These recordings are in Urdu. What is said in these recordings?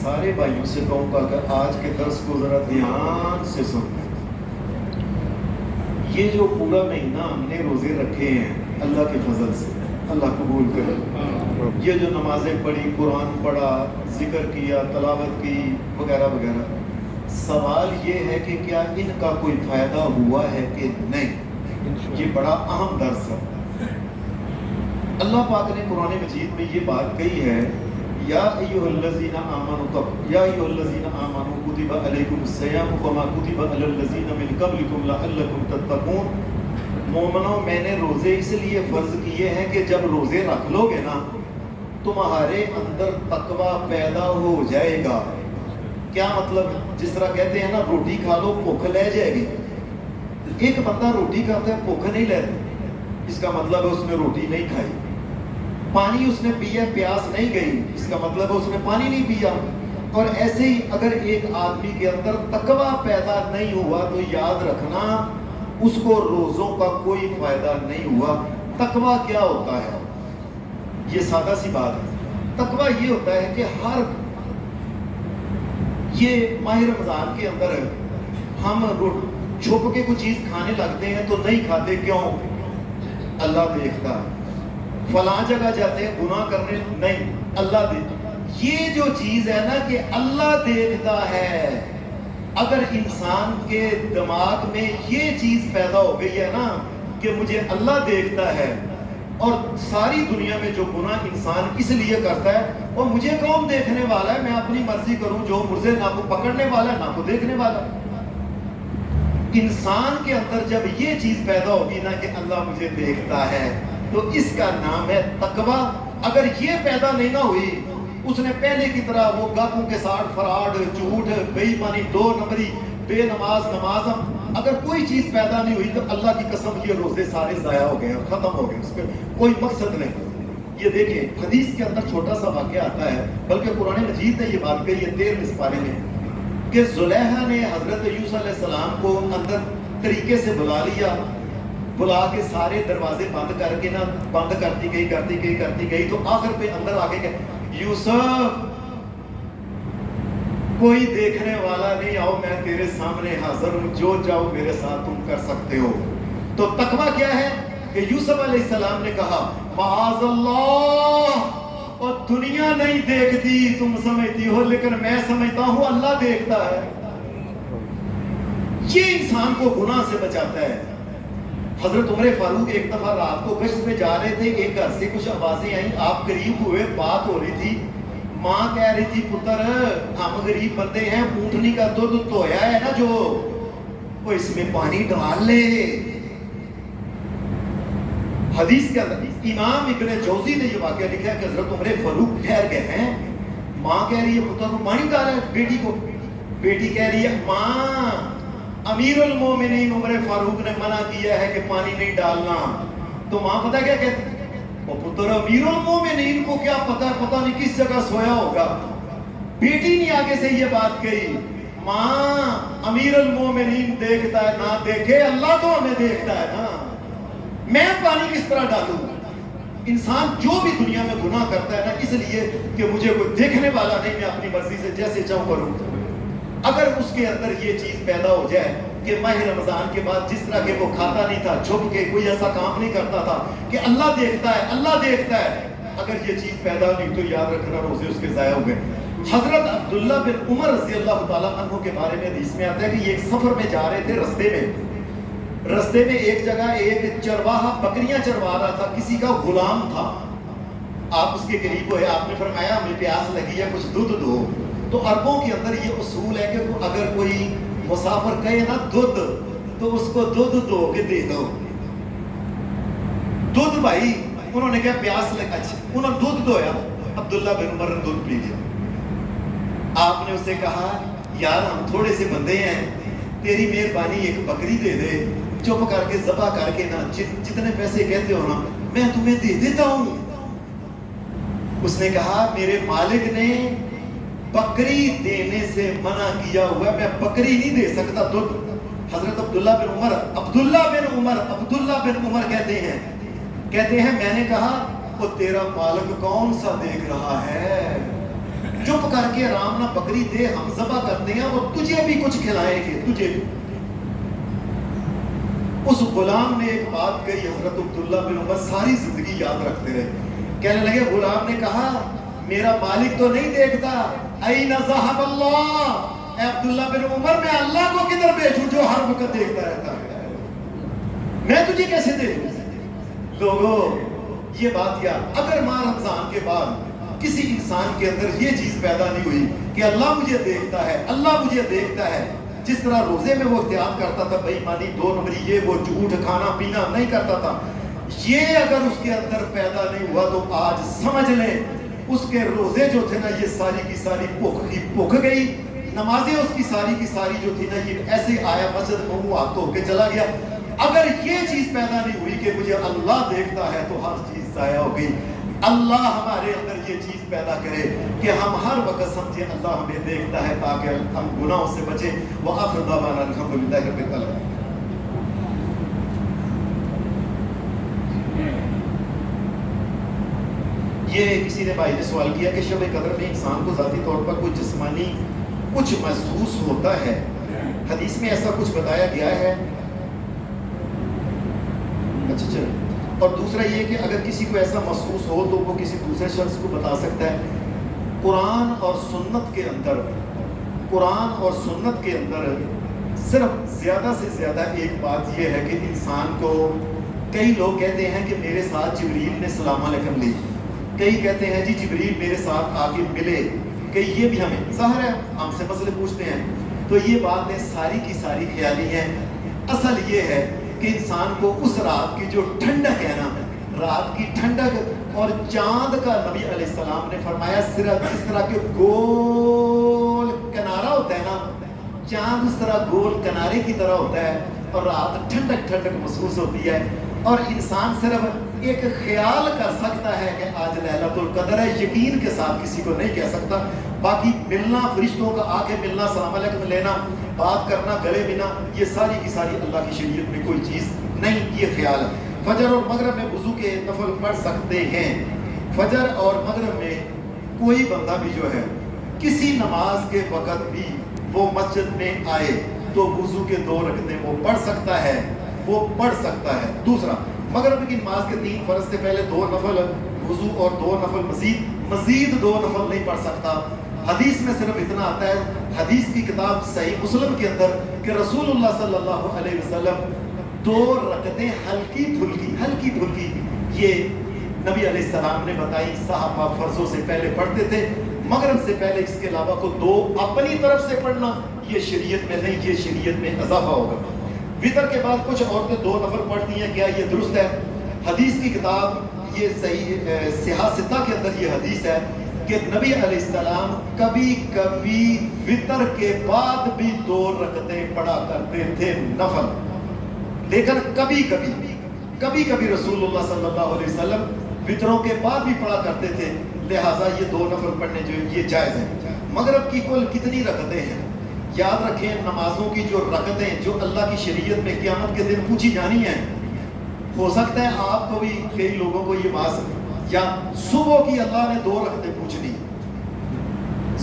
سارے بھائیوں سے کہوں گا کہ آج کے درس کو ذرا دھیان سے سنیں. یہ جو پورا مہینہ ہم نے روزے رکھے ہیں اللہ کے فضل سے, اللہ قبول کرے. یہ جو نمازیں پڑھی, قرآن پڑھا, ذکر کیا, تلاوت کی وغیرہ وغیرہ, سوال یہ ہے کہ کیا ان کا کوئی فائدہ ہوا ہے کہ نہیں؟ یہ بڑا اہم درس ہے. اللہ پاک نے قرآن مجید میں یہ بات کہی ہے, یا ایھا الذین آمنوا یا ایھا الذین آمنوا کتب علیکم الصیام کما کتب علی الذین من قبلکم لعلکم تتقون. مومنوں, میں نے روزے اس لیے فرض کیے ہیں کہ جب روزے رکھ لو گے نا تمہارے اندر تقوی پیدا ہو جائے گا. کیا مطلب؟ جس طرح کہتے ہیں نا روٹی کھا لو بھوک لے جائے گی. ایک بندہ روٹی کھاتا ہے بھوک نہیں لیتا, اس کا مطلب ہے اس نے روٹی نہیں کھائی. پانی اس نے پیا, پیاس نہیں گئی, اس کا مطلب ہے اس نے پانی نہیں پیا. اور ایسے ہی اگر ایک آدمی کے اندر تقوی پیدا نہیں ہوا تو یاد رکھنا اس کو روزوں کا کوئی فائدہ نہیں ہوا. تقوی کیا ہوتا ہے؟ یہ سادہ سی بات ہے. تقوی یہ ہوتا ہے کہ ہر یہ ماہ رمضان کے اندر ہم چھپ کے کوئی چیز کھانے لگتے ہیں تو نہیں کھاتے. کیوں؟ اللہ دیکھتا ہے. فلاں جگہ جاتے ہیں گناہ کرنے, نہیں, اللہ دیکھتا. یہ جو چیز ہے نا کہ اللہ دیکھتا ہے, اگر انسان کے دماغ میں یہ چیز پیدا ہو گئی ہے نا کہ مجھے اللہ دیکھتا ہے, اور ساری دنیا میں جو گناہ انسان اس لیے کرتا ہے اور مجھے کون دیکھنے والا ہے, میں اپنی مرضی کروں, جو مجھے نہ کو پکڑنے والا ہے نہ کو دیکھنے والا. انسان کے اندر جب یہ چیز پیدا ہوگی نا کہ اللہ مجھے دیکھتا ہے تو اس کا نام ہے تقوی. اگر یہ پیدا نہیں نہ ہوئی, اس نے پہلے کی طرح وہ گاہکوں کے ساتھ فراڈ, جھوٹ, بے ایمانی, 2 نمبری, بے نماز, اگر کوئی چیز پیدا نہیں ہوئی تو اللہ کی قسم یہ روزے سارے ضائع ہو گئے, ختم ہو گئے, اس پہ کوئی مقصد نہیں. یہ دیکھیں حدیث کے اندر چھوٹا سا واقعہ آتا ہے, بلکہ قرآن مجید نے یہ بات کہی ہے 13ویں پارے میں کہ زلیخا نے حضرت یوسف علیہ السلام کو اندر طریقے سے بلا لیا, بلا کے سارے دروازے بند کر کے نا بند کرتی گئی تو آخر پہ اندر آگے کہ یوسف کوئی دیکھنے والا نہیں, آؤ میں تیرے سامنے حاضر ہوں, جو چاہو میرے ساتھ تم کر سکتے ہو. تو تقوی کیا ہے کہ یوسف علیہ السلام نے کہا معاذ اللہ, اور دنیا نہیں دیکھتی تم سمجھتی ہو لیکن میں سمجھتا ہوں اللہ دیکھتا ہے. یہ انسان کو گناہ سے بچاتا ہے. حضرت عمر فاروق ایک دفعہ رات کو گشت میں جا رہے تھے, ایک گھر سے کچھ آوازیں آئیں, آپ قریب ہوئے, بات ہو رہی تھی. ماں کہہ رہی تھی پتر ہم غریب بندے ہیں, اونٹنی کا دودھ دھویا ہے نا جو, وہ اس میں پانی ڈال لے. حدیث کے اندر امام ابن جوزی نے یہ واقعہ لکھا ہے کہ حضرت عمر فاروق ٹھہر گئے ہیں. ماں کہہ رہی ہے پتر کو پانی ڈالا ہے بیٹی کو, بیٹی کہہ رہی ہے ماں امیر المومنین عمر فاروق نے منع کیا ہے کہ پانی نہیں ڈالنا. تو ماں پتہ کیا کہتی ہے, وہ پتر امیر المومنین کو کیا پتہ نہیں کس جگہ سویا ہوگا. بیٹی نے آگے سے یہ بات کہی, ماں امیر المومنین دیکھتا ہے نہ دیکھے, اللہ تو ہمیں دیکھتا ہے نا, میں پانی کس طرح ڈالوں. انسان جو بھی دنیا میں گناہ کرتا ہے نا اس لیے کہ مجھے کوئی دیکھنے والا نہیں, میں اپنی مرضی سے جیسے چاہوں کروں. اگر اس کے اندر یہ چیز پیدا ہو جائے کہ ماہ رمضان کے بعد جس طرح کہ وہ کھاتا نہیں تھا, چھپ کے کوئی ایسا کام نہیں کرتا تھا کہ اللہ دیکھتا ہے, اللہ دیکھتا ہے, اگر یہ چیز پیدا نہیں تو یاد رکھنا روزے اس کے ضائع ہو گئے. حضرت عبداللہ بن عمر رضی اللہ تعالیٰ عنہ کے بارے میں حدیث میں آتا ہے کہ یہ ایک سفر میں جا رہے تھے, رستے میں ایک جگہ ایک چرواہا بکریاں چروا رہا تھا, کسی کا غلام تھا. آپ اس کے قریب ہوئے, آپ نے فرمایا ہمیں پیاس لگی ہے, کچھ دودھ دو. تو عربوں کے اندر یہ اصول ہے کہ اگر کوئی مسافر کہے نا دودھ تو اس کو دودھ دو کے دے دو. دودھ بھائی, انہوں نے کہا پیاس لگ, اچھا انہوں نے دودھ دویا, عبداللہ بن عمر نے دودھ پی لیا. آپ نے اسے کہا یار ہم تھوڑے سے بندے ہیں, تیری مہربانی ایک بکری دے دے, چپ کر کے ذبح کر کے نا جتنے پیسے کہتے ہو نا میں تمہیں دے دیتا ہوں. اس نے کہا میرے مالک نے بکری دینے سے منع کیا ہوا ہے, میں بکری نہیں دے سکتا دودھ. حضرت عبداللہ بن عمر کہتے ہیں میں نے کہا وہ تیرا مالک کون سا دیکھ رہا ہے, چپ کر کر کے آرام نہ بکری دے، ہم ذبح کرتے ہیں، وہ تجھے بھی کچھ کھلائیں گے، تجھے بھی۔ اس غلام نے ایک بات کہی، حضرت عبداللہ بن عمر ساری زندگی یاد رکھتے رہے، کہنے لگے، غلام نے کہا میرا مالک تو نہیں دیکھتا، این ذہب اللہ، اے عبداللہ بن عمر میں اللہ کو کدھر بھیجوں جو ہر وقت دیکھتا رہتا ہے، میں تجھے کیسے دیکھوں؟ لوگوں یہ بات یاد، اگر ماہ رمضان کے بعد کسی انسان کے اندر یہ چیز پیدا نہیں ہوئی کہ اللہ مجھے دیکھتا ہے، اللہ مجھے دیکھتا ہے، جس طرح روزے میں وہ احتیاط کرتا تھا، بھائی مانی 2 نمبری، یہ وہ جھوٹ کھانا پینا نہیں کرتا تھا، یہ اگر اس کے اندر پیدا نہیں ہوا تو آج سمجھ لیں اس کے روزے جو تھے نا، یہ ساری کی ساری بھوک گئی، نمازیں اس کی ساری جو تھی نا، یہ ایسے آیا مسجد میں منہ ہاتھ دھو کے چلا گیا۔ اگر یہ چیز پیدا نہیں ہوئی کہ مجھے اللہ دیکھتا ہے تو ہر چیز ضائع ہو گئی۔ اللہ ہمارے اندر یہ چیز پیدا کرے کہ ہم ہر وقت سمجھیں اللہ ہمیں دیکھتا ہے تاکہ ہم گناہوں سے بچیں۔ وآخر دعوانا الحمدللہ رب العالمین۔ یہ کسی نے بھائی نے سوال کیا کہ شب قدر میں انسان کو ذاتی طور پر کوئی جسمانی کچھ محسوس ہوتا ہے، حدیث میں ایسا کچھ بتایا گیا ہے؟ اچھا چلو، اور دوسرا یہ کہ اگر کسی کو ایسا محسوس ہو تو وہ کسی دوسرے شخص کو بتا سکتا ہے۔ قرآن اور سنت کے اندر صرف زیادہ سے زیادہ ایک بات یہ ہے کہ انسان کو، کئی لوگ کہتے ہیں کہ میرے ساتھ جبریل نے سلام علیکم لی، کئی کہتے ہیں جی جبریل میرے ساتھ آ کے ملے، کئی یہ بھی ہمیں ظاہر ہے ہم سے مسئلے پوچھتے ہیں، تو یہ باتیں ساری کی ساری خیالی ہیں۔ اصل یہ ہے کہ انسان کو اس رات کی جو ٹھنڈک ہے نا، رات کی ٹھنڈک اور چاند کا، نبی علیہ السلام نے فرمایا صرف اس طرح کے گول کنارہ ہوتا ہے نا، چاند اس طرح گول کنارے کی طرح ہوتا ہے، اور رات ٹھنڈک محسوس ہوتی ہے، اور انسان صرف ایک خیال کر سکتا ہے کہ آج لیلۃ القدر ہے، یقین کے ساتھ کسی کو نہیں کہہ سکتا۔ باقی ملنا، فرشتوں کا آ کے ملنا، سلام علیکم لینا، بات کرنا، گلے ملنا، یہ ساری کی ساری اللہ کی شریعت میں کوئی چیز نہیں، یہ خیال ہے۔ فجر اور مغرب میں وضو کے نفل پڑھ سکتے ہیں۔ فجر اور مغرب میں کوئی بندہ بھی جو ہے کسی نماز کے وقت بھی وہ مسجد میں آئے تو وضو کے 2 رکعتیں وہ پڑھ سکتا ہے، وہ پڑھ سکتا ہے۔ دوسرا، مغرب کی نماز کے 3 فرض سے پہلے 2 نفل وضو اور 2 نفل مزید 2 نفل نہیں پڑھ سکتا۔ حدیث میں صرف اتنا آتا ہے، حدیث کی کتاب صحیح مسلم کے اندر، کہ رسول اللہ صلی اللہ علیہ وسلم 2 رکعتیں ہلکی پھلکی یہ نبی علیہ السلام نے بتائی، صحابہ فرضوں سے پہلے پڑھتے تھے، مغرب سے پہلے اس کے علاوہ کو 2 اپنی طرف سے پڑھنا یہ شریعت میں نہیں، یہ شریعت میں اضافہ ہوگا۔ وتر کے بعد کچھ عورتیں 2 نفل پڑھتی ہیں، کیا یہ درست ہے؟ حدیث کی کتاب یہ صحیح صحاح ستہ کے اندر یہ حدیث ہے کہ نبی علیہ السلام کبھی کبھی وتر کے بعد بھی 2 رکعتیں پڑھا کرتے تھے نفل، لیکن کبھی کبھی رسول اللہ صلی اللہ علیہ وسلم وتروں کے بعد بھی پڑھا کرتے تھے، لہٰذا یہ 2 نفل پڑھنے جو یہ جائز ہیں۔ مغرب کی کل کتنی رکعتیں ہیں؟ یاد رکھیں، نمازوں کی جو رکعتیں جو اللہ کی شریعت میں قیامت کے دن پوچھی جانی ہیں، ہو سکتا ہے آپ کو بھی، کئی لوگوں کو یہ بات، یا صبح کی اللہ نے 2 رکعتیں پوچھنی،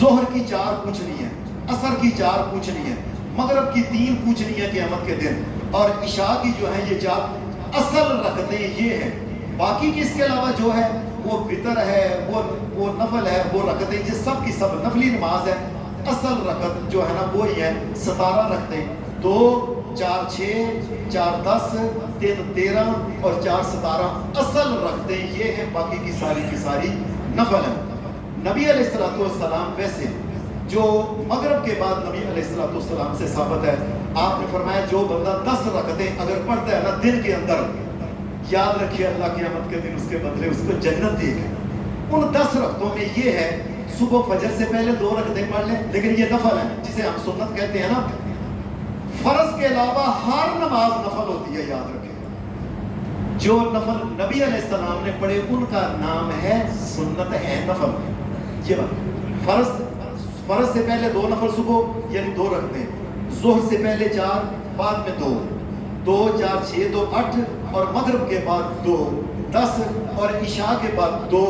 ظہر کی 4 پوچھنی ہے، عصر کی 4 پوچھنی ہے، مغرب کی 3 پوچھنی ہے قیامت کے دن، اور عشاء کی جو ہے یہ 4 اصل رکعتیں یہ ہیں۔ باقی کی اس کے علاوہ جو ہے وہ وتر ہے، وہ نفل ہے، وہ رکعتیں یہ سب کی سب نفلی نماز ہے۔ اصل رکعت جو ہے نا وہ یہ ہے 17 رکعتیں، 2 4 6 4 10 3 13 اور 4 17 اصل رکعتیں یہ ہیں، باقی کی ساری نفل ہیں۔ نبی علیہ السلام ویسے جو مغرب کے بعد نبی علیہ السلام سے ثابت ہے، آپ نے فرمایا جو بندہ 10 رکعتیں اگر پڑھتا ہے نا دن کے اندر، یاد رکھیے اللہ قیامت کے دن اس کے بدلے اس کو جنت دے گا۔ ان 10 رکعتوں میں یہ ہے، صبح فجر سے پہلے 2 رکعتیں پڑھ لیں، لیکن یہ نفل ہے جسے ہم سنت کہتے ہیں نا۔ فرض کے علاوہ ہر نماز نفل ہوتی ہے، یاد رکھیں، جو نفل نبی علیہ السلام نے پڑھے ان کا نام ہے سنت ہے، نفل۔ یہ بات، فرض سے پہلے 2 نفل صبح یعنی 2 رکعتیں، ظہر سے پہلے 4، بعد میں 2 2 4 6 2 8، اور مغرب کے بعد 2 10، اور عشاء کے بعد 2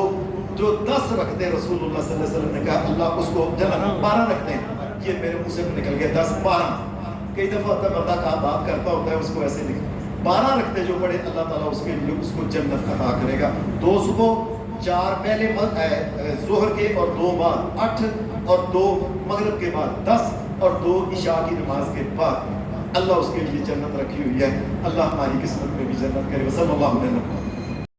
جو 10 رکھتے ہیں رسول اللہ صلی اللہ علیہ وسلم نے کہا اللہ اس کو جنت 12 رکھتے ہیں, یہ میرے منہ سے نکل گیا 10 12. کئی دفعہ ہوتا ہے بندہ کا بات کرتا ہوتا ہے اس کو ایسے لکھ 12 رکھتے جو بڑے اللہ تعالیٰ اس کے لیے اس کو جنت عطا کرے گا. 2 صبح 4 پہلے ظہر کے اور 2 بعد 8 اور 2 مغرب کے بعد 10 اور 2 عشاء کی نماز کے بعد اللہ اس کے لیے جنت رکھی ہوئی ہے. اللہ ہماری قسمت میں بھی جنت کرے. وصلی اللہ علیہ وسلم.